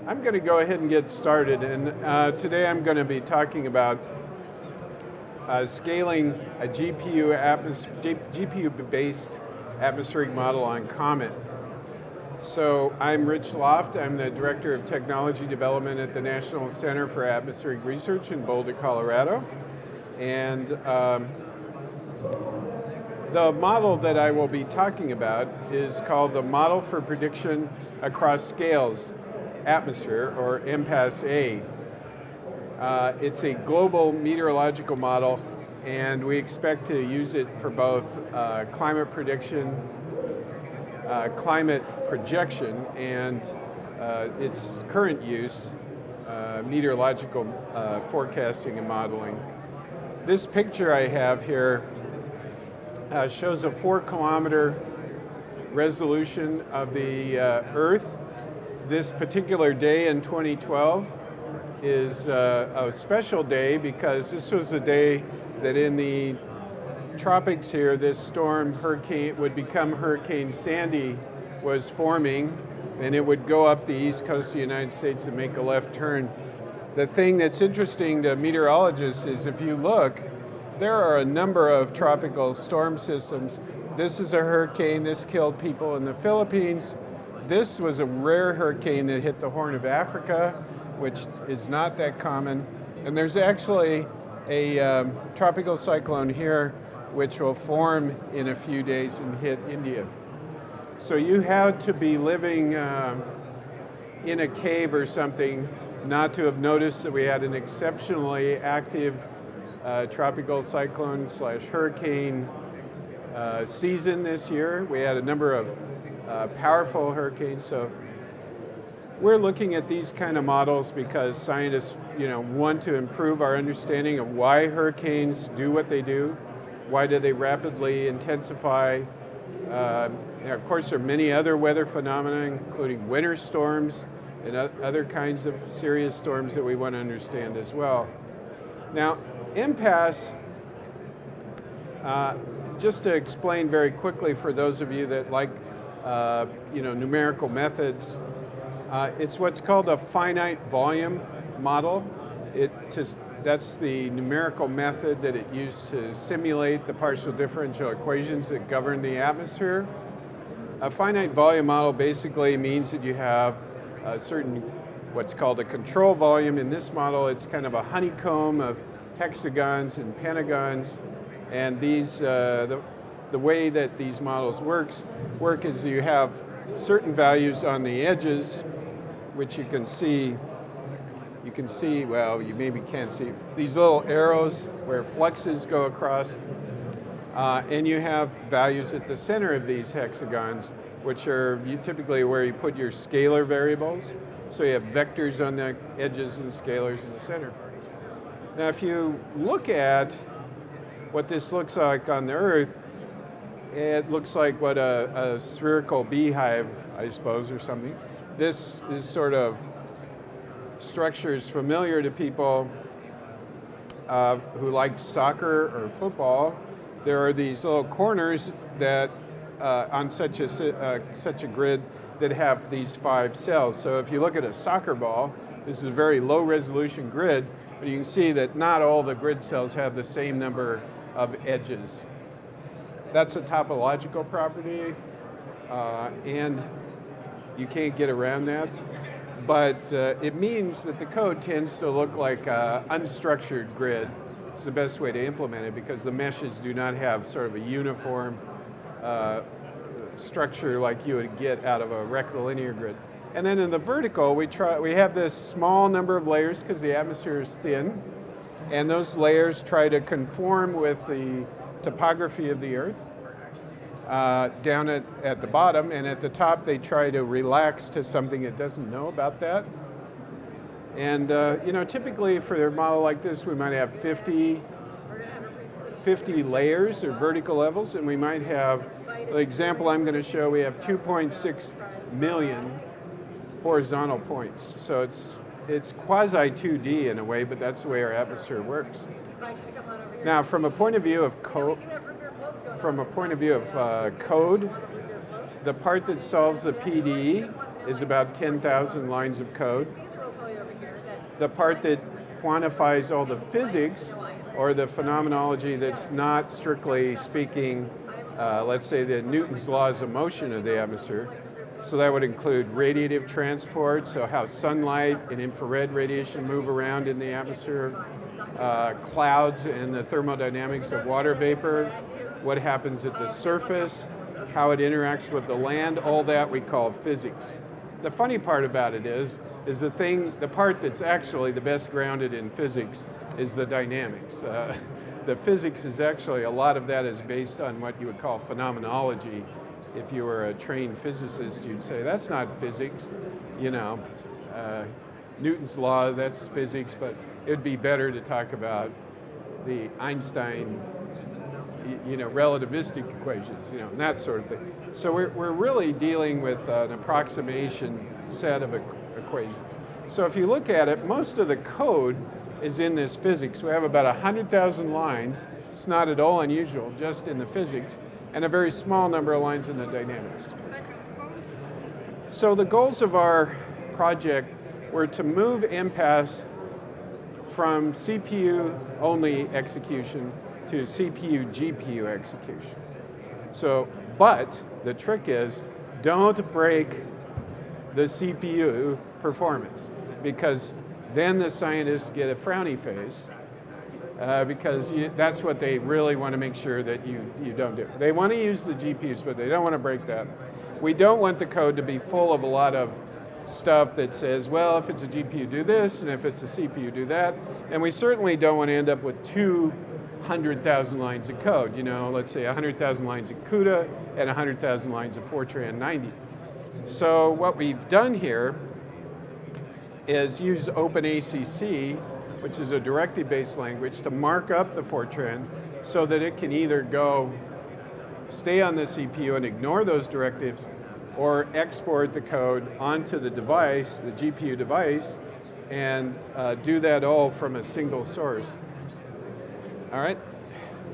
I'm going to go ahead and get started, and today I'm going to be talking about scaling a GPU-based atmospheric model on Comet. So I'm Rich Loft. I'm the Director of Technology Development at the National Center for Atmospheric Research in Boulder, Colorado. And the model that I will be talking about is called the Model for Prediction Across Scales Atmosphere, or MPAS-A. It's a global meteorological model, and we expect to use it for both climate prediction, climate projection, and its current use, meteorological forecasting and modeling. This picture I have here shows a 4-kilometer resolution of the Earth. This particular day in 2012 is a special day because this was the day that in the tropics here, this storm hurricane would become Hurricane Sandy was forming, and it would go up the east coast of the United States and make a left turn. The thing that's interesting to meteorologists is if you look, there are a number of tropical storm systems. This is a hurricane. This killed people in the Philippines. This was a rare hurricane that hit the Horn of Africa, which is not that common. And there's actually a tropical cyclone here, which will form in a few days and hit India. So you had to be living in a cave or something not to have noticed that we had an exceptionally active tropical cyclone / hurricane season this year. We had a number of powerful hurricanes. So we're looking at these kind of models because scientists, want to improve our understanding of why hurricanes do what they do. Why do they rapidly intensify? Of course, there are many other weather phenomena, including winter storms and other kinds of serious storms that we want to understand as well. Now, MPAS, just to explain very quickly for those of you that like numerical methods, it's what's called a finite volume model. That's the numerical method that it used to simulate the partial differential equations that govern the atmosphere. A finite volume model basically means that you have a certain, what's called a control volume. In this model, it's kind of a honeycomb of hexagons and pentagons, and these the way that these models work is you have certain values on the edges, which you can see, well, you maybe can't see, these little arrows where fluxes go across, and you have values at the center of these hexagons, which are typically where you put your scalar variables. So you have vectors on the edges and scalars in the center. Now, if you look at what this looks like on the Earth, it looks like what a spherical beehive, I suppose, or something. This is sort of structures familiar to people who like soccer or football. There are these little corners that on such a grid that have these 5 cells. So if you look at a soccer ball, this is a very low resolution grid, but you can see that not all the grid cells have the same number of edges. That's a topological property, and you can't get around that. But it means that the code tends to look like an unstructured grid. It's the best way to implement it because the meshes do not have sort of a uniform structure like you would get out of a rectilinear grid. And then in the vertical, we have this small number of layers because the atmosphere is thin, and those layers try to conform with the topography of the Earth. Down at the bottom, and at the top they try to relax to something it doesn't know about that. And typically for a model like this, we might have 50 layers or vertical levels, and we might have, the example I'm going to show, we have 2.6 million horizontal points. So it's quasi 2D in a way, but that's the way our atmosphere works. Now, from a point of view of code, the part that solves the PDE is about 10,000 lines of code. The part that quantifies all the physics or the phenomenology that's not strictly speaking, let's say the Newton's laws of motion of the atmosphere. So that would include radiative transport, so how sunlight and infrared radiation move around in the atmosphere, clouds and the thermodynamics of water vapor, what happens at the surface, how it interacts with the land, all that we call physics. The funny part about it is the part that's actually the best grounded in physics is the dynamics. The physics is actually, a lot of that is based on what you would call phenomenology. If you were a trained physicist, you'd say, that's not physics, Newton's law, that's physics, but it would be better to talk about the Einstein, relativistic equations, and that sort of thing. So we're really dealing with an approximation set of equations. So if you look at it, most of the code is in this physics. We have about 100,000 lines. It's not at all unusual, just in the physics, and a very small number of lines in the dynamics. So the goals of our project were to move MPAS from CPU-only execution to CPU-GPU execution. But the trick is, don't break the CPU performance, because then the scientists get a frowny face, because that's what they really want to make sure that you don't do. They want to use the GPUs, but they don't want to break that. We don't want the code to be full of a lot of stuff that says, well, if it's a GPU, do this, and if it's a CPU, do that. And we certainly don't want to end up with 200,000 lines of code. Let's say 100,000 lines of CUDA and 100,000 lines of Fortran 90. So what we've done here is use OpenACC, which is a directive-based language, to mark up the Fortran so that it can either stay on the CPU and ignore those directives, or export the code onto the device, the GPU device, and do that all from a single source. All right?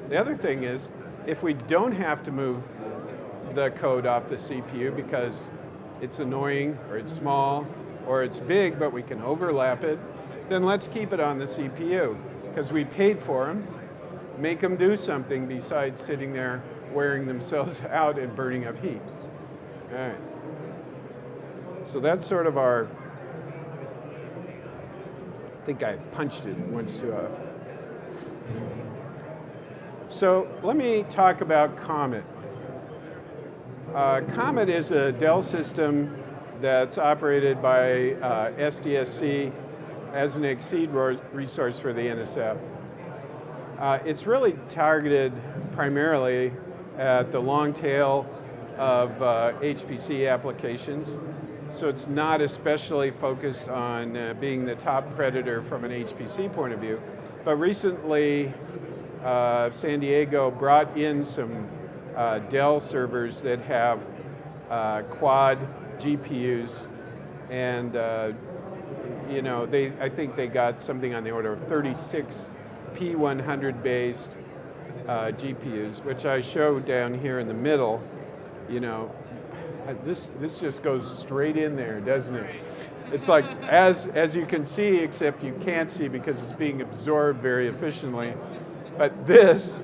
The other thing is, if we don't have to move the code off the CPU because it's annoying, or it's small, or it's big, but we can overlap it, then let's keep it on the CPU, because we paid for them. Make them do something besides sitting there wearing themselves out and burning up heat. All right. So that's sort of our, I think I punched it once too. So let me talk about Comet. Comet is a Dell system that's operated by SDSC as an exceed resource for the NSF. It's really targeted primarily at the long tail of HPC applications. So it's not especially focused on being the top predator from an HPC point of view. But recently, San Diego brought in some Dell servers that have quad GPUs, and I think they got something on the order of 36 P100 based GPUs, which I showed down here in the middle. This just goes straight in there, doesn't it? It's like, as you can see, except you can't see because it's being absorbed very efficiently. But this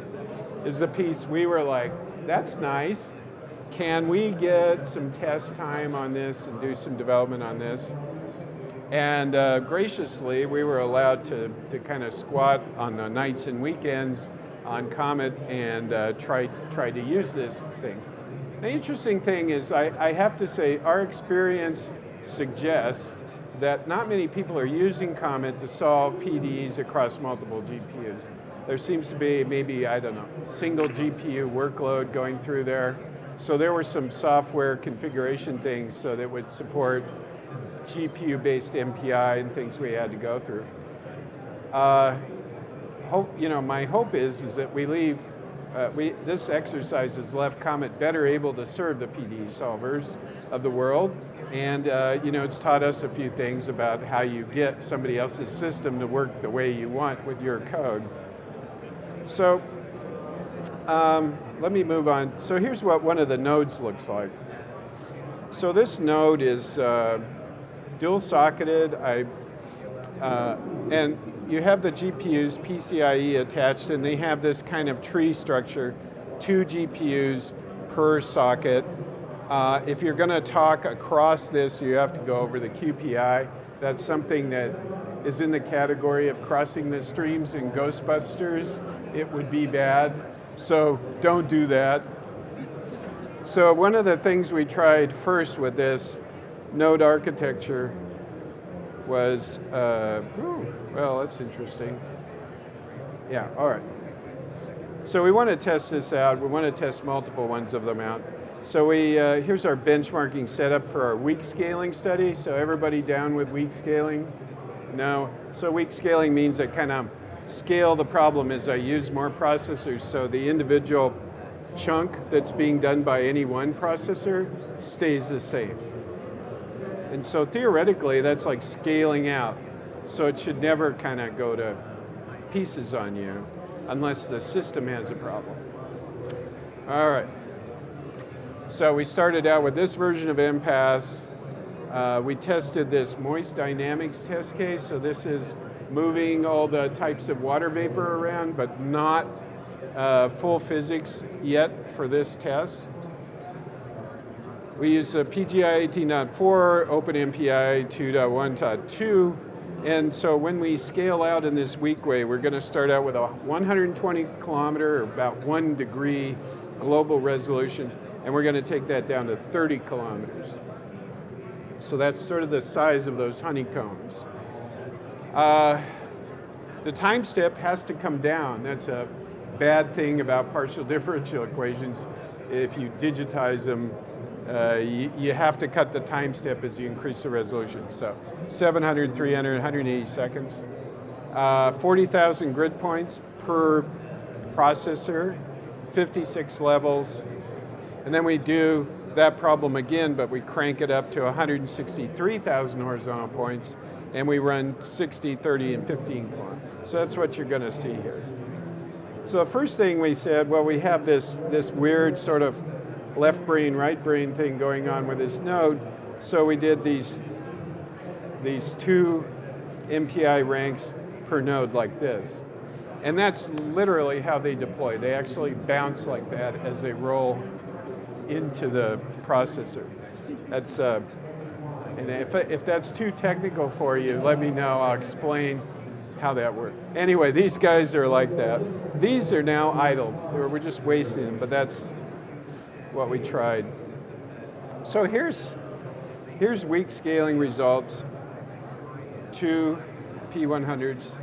is the piece we were like, that's nice. Can we get some test time on this and do some development on this? And graciously, we were allowed to kind of squat on the nights and weekends on Comet and try to use this thing. The interesting thing is, I have to say, our experience suggests that not many people are using Comet to solve PDEs across multiple GPUs. There seems to be maybe, I don't know, single GPU workload going through there. So there were some software configuration things so that would support GPU-based MPI and things we had to go through. My hope is that we leave. This exercise has left Comet better able to serve the PDE solvers of the world, and it's taught us a few things about how you get somebody else's system to work the way you want with your code. So let me move on. So here's what one of the nodes looks like. So this node is dual socketed, and you have the GPUs PCIe attached, and they have this kind of tree structure, 2 GPUs per socket. If you're going to talk across this, you have to go over the QPI. That's something that is in the category of crossing the streams in Ghostbusters. It would be bad, so don't do that. So one of the things we tried first with this node architecture was, well, that's interesting. Yeah, all right. So we want to test this out. We want to test multiple ones of them out. So here's our benchmarking setup for our weak scaling study. So everybody down with weak scaling? No. So weak scaling means I kind of scale the problem as I use more processors. So the individual chunk that's being done by any one processor stays the same. And so theoretically, that's like scaling out. So it should never kind of go to pieces on you unless the system has a problem. All right. So we started out with this version of MPass. We tested this moist dynamics test case. So this is moving all the types of water vapor around, but not full physics yet for this test. We use PGI 18.4, OpenMPI 2.1.2, and so when we scale out in this weak way, we're going to start out with a 120 kilometer, or about 1 degree global resolution, and we're going to take that down to 30 kilometers. So that's sort of the size of those honeycombs. The time step has to come down. That's a bad thing about partial differential equations. If you digitize them, you have to cut the time step as you increase the resolution. So 700, 300, 180 seconds. 40,000 grid points per processor, 56 levels. And then we do that problem again, but we crank it up to 163,000 horizontal points, and we run 60, 30, and 15 kilometers. So that's what you're going to see here. So the first thing we said, well, we have this weird sort of left brain, right brain thing going on with this node. So we did these 2 MPI ranks per node like this. And that's literally how they deploy. They actually bounce like that as they roll into the processor. That's, and if that's too technical for you, let me know. I'll explain how that works. Anyway, these guys are like that. These are now idle. We're just wasting them, but that's what we tried. So here's weak scaling results, 2 P100s.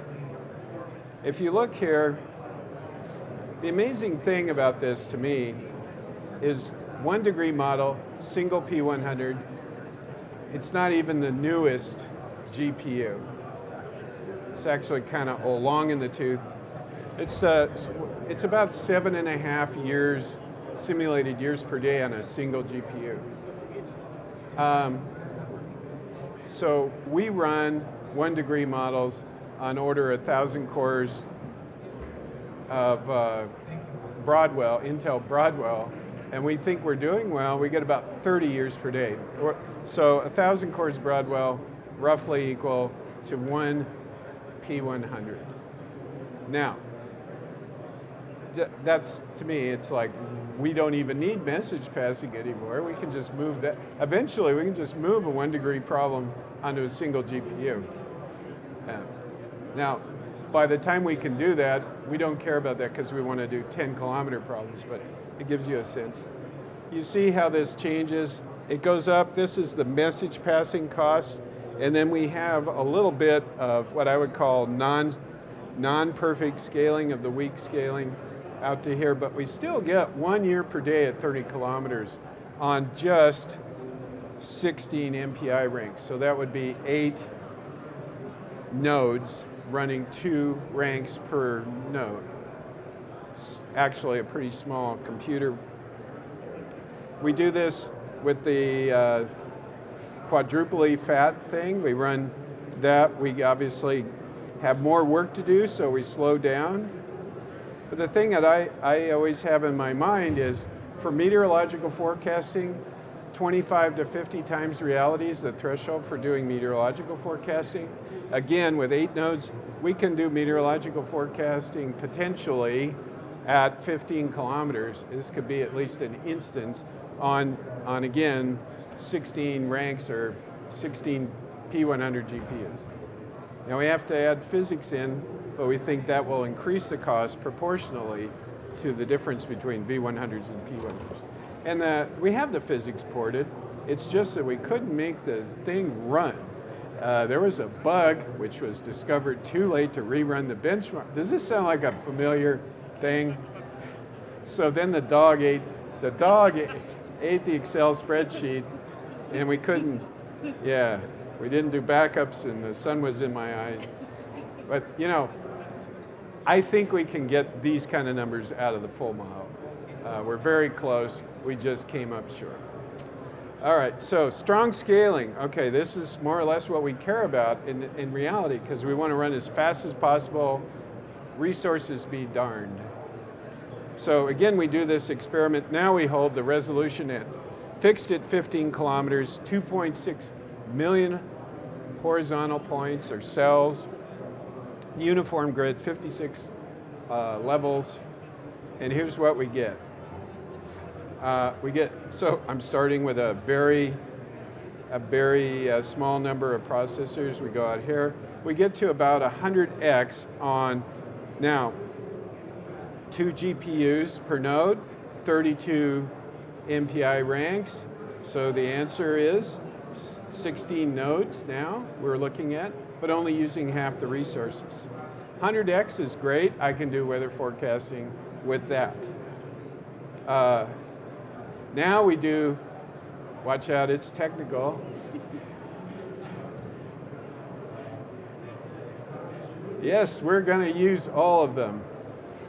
If you look here, the amazing thing about this to me is 1 degree model, single P100. It's not even the newest GPU. It's actually kind of long in the tooth. It's about 7.5 years, simulated years per day on a single GPU. So we run 1 degree models on order 1,000 cores of Broadwell, Intel Broadwell, and we think we're doing well. We get about 30 years per day. So 1,000 cores Broadwell roughly equal to 1 P100. Now, that's, to me, it's like we don't even need message passing anymore. We can just move that. Eventually, we can just move a 1 degree problem onto a single GPU. Now, by the time we can do that, we don't care about that because we want to do 10 kilometer problems, but it gives you a sense. You see how this changes. It goes up. This is the message passing cost. And then we have a little bit of what I would call non-perfect scaling of the weak scaling out to here, but we still get 1 year per day at 30 kilometers on just 16 MPI ranks. So that would be 8 nodes running 2 ranks per node. It's actually a pretty small computer. We do this with the quadruply fat thing. We run that. We obviously have more work to do, so we slow down. But the thing that I always have in my mind is for meteorological forecasting, 25 to 50 times reality is the threshold for doing meteorological forecasting. Again, with 8 nodes, we can do meteorological forecasting potentially at 15 kilometers. This could be at least an instance on again, 16 ranks or 16 P100 GPUs. Now we have to add physics in, but we think that will increase the cost proportionally to the difference between V100s and P100s. And we have the physics ported, it's just that we couldn't make the thing run. There was a bug which was discovered too late to rerun the benchmark. Does this sound like a familiar thing? So then the dog ate the Excel spreadsheet, and we couldn't, yeah, we didn't do backups, and the sun was in my eyes. But you know, I think we can get these kind of numbers out of the full model. We're very close, we just came up short. All right, so strong scaling. Okay, this is more or less what we care about in reality, because we want to run as fast as possible, resources be darned. So again, we do this experiment. Now we hold the resolution fixed at 15 kilometers, 2.6 million horizontal points or cells, uniform grid, 56 levels, and here's what we get. So I'm starting with a very small number of processors. We go out here. We get to about 100x on, now, 2 GPUs per node, 32 MPI ranks. So the answer is 16 nodes now we're looking at, but only using half the resources. 100x is great. I can do weather forecasting with that. Now we do, watch out, it's technical. Yes, we're going to use all of them.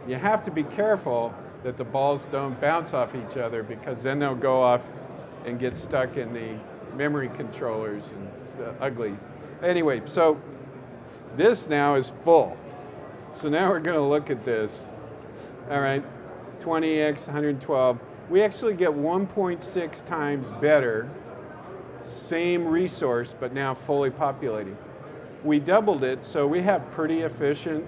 You have to be careful that the balls don't bounce off each other, because then they'll go off and get stuck in the memory controllers, and it's ugly. Anyway, so this now is full. So now we're going to look at this. All right, 20x, 112. We actually get 1.6 times better, same resource, but now fully populating. We doubled it, so we have pretty efficient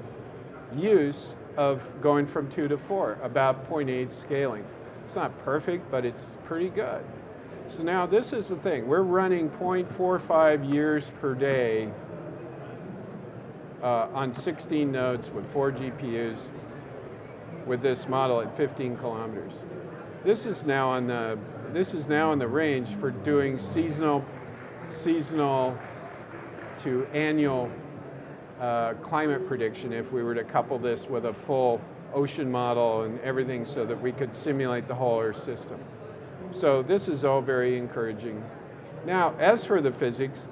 use of going from 2 to 4, about 0.8 scaling. It's not perfect, but it's pretty good. So now this is the thing. We're running 0.45 years per day on 16 nodes with 4 GPUs with this model at 15 kilometers. This is now in the range for doing seasonal to annual climate prediction if we were to couple this with a full ocean model and everything so that we could simulate the whole Earth system. So this is all very encouraging. Now, as for the physics,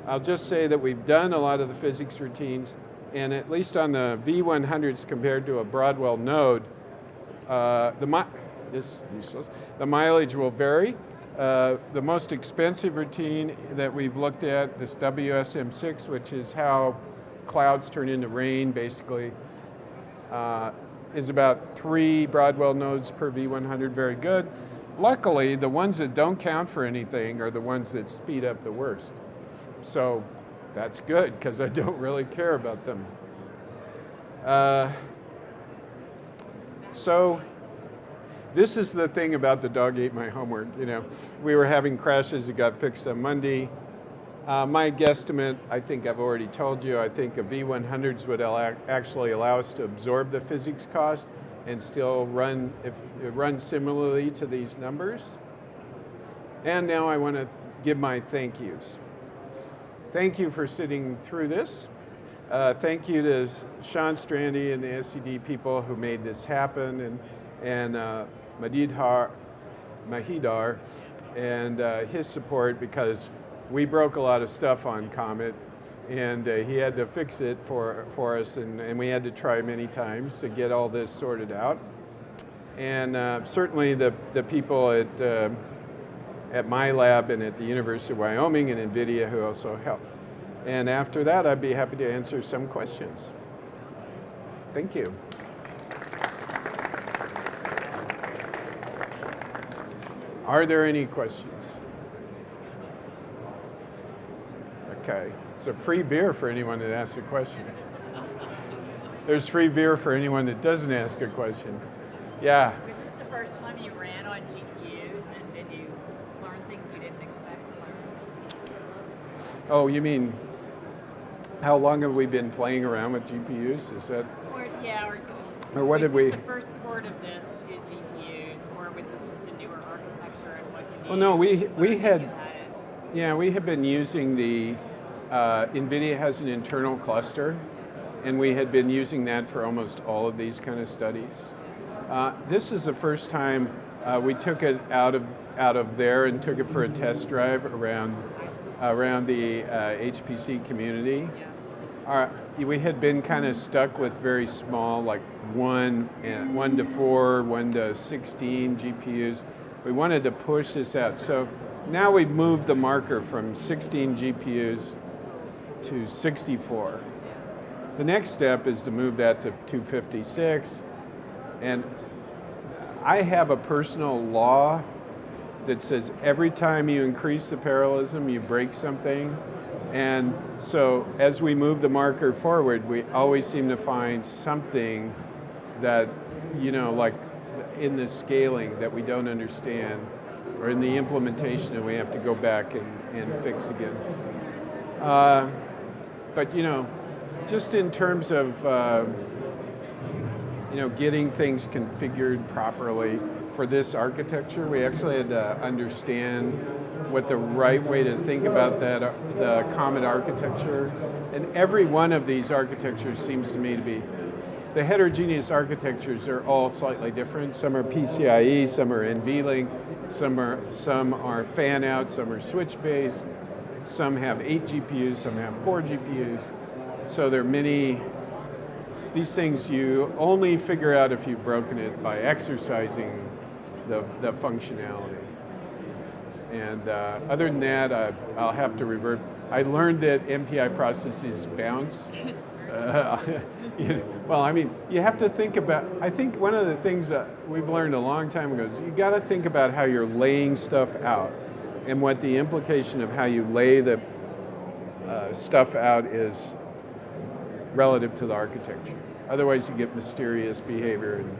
I'll just say that we've done a lot of the physics routines, and at least on the V100s compared to a Broadwell node, the mileage will vary. The most expensive routine that we've looked at, this WSM6, which is how clouds turn into rain, basically, is about 3 Broadwell nodes per V100, very good. Luckily, the ones that don't count for anything are the ones that speed up the worst. So that's good, because I don't really care about them. So this is the thing about the dog ate my homework. You know, we were having crashes, it got fixed on Monday. My guesstimate, I think I've already told you, I think a V100s would actually allow us to absorb the physics cost and still run similarly to these numbers. And now I want to give my thank yous. Thank you for sitting through this. Thank you to Sean Strandy and the SCD people who made this happen, and Mahidar and his support, because we broke a lot of stuff on Comet, and he had to fix it for us, and we had to try many times to get all this sorted out. And certainly the people at my lab and at the University of Wyoming and NVIDIA who also helped. And after that, I'd be happy to answer some questions. Thank you. Are there any questions? Okay, so free beer for anyone that asks a question. There's free beer for anyone that doesn't ask a question. Yeah. Was this the first time you ran on GPUs, and did you learn things you didn't expect to learn? Oh, you mean how long have we been playing around with GPUs? Is that? Or what did we? Was this the first port of this to GPUs, or was this just a newer architecture, and what did you? Well, no, we had. It? Yeah, we have been using the, NVIDIA has an internal cluster, and we had been using that for almost all of these kind of studies. This is the first time we took it out of there and took it for a test drive around the HPC community. We had been kind of stuck with very small, like 1 to 4, 1 to 16 GPUs. We wanted to push this out. So now we've moved the marker from 16 GPUs to 64. The next step is to move that to 256. And I have a personal law that says every time you increase the parallelism, you break something. And so as we move the marker forward, we always seem to find something that, like in the scaling that we don't understand, or in the implementation that we have to go back and fix again. But just in terms of getting things configured properly for this architecture, we actually had to understand what the right way to think about the Comet architecture. And every one of these architectures seems to me to be, the heterogeneous architectures are all slightly different. Some are PCIe, some are NVLink, some are fan out, some are switch based, some have 8 GPUs, some have 4 GPUs. So there are many. These things you only figure out if you've broken it by exercising the functionality. And other than that, I'll have to revert. I learned that MPI processes bounce. Well, I mean, you have to think about, I think one of the things that we've learned a long time ago is you got to think about how you're laying stuff out and what the implication of how you lay the stuff out is relative to the architecture. Otherwise, you get mysterious behavior. And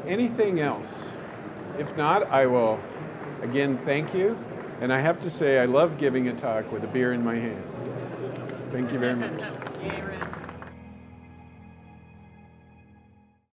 anything else? If not, I will, again, thank you. And I have to say, I love giving a talk with a beer in my hand. Thank you very much.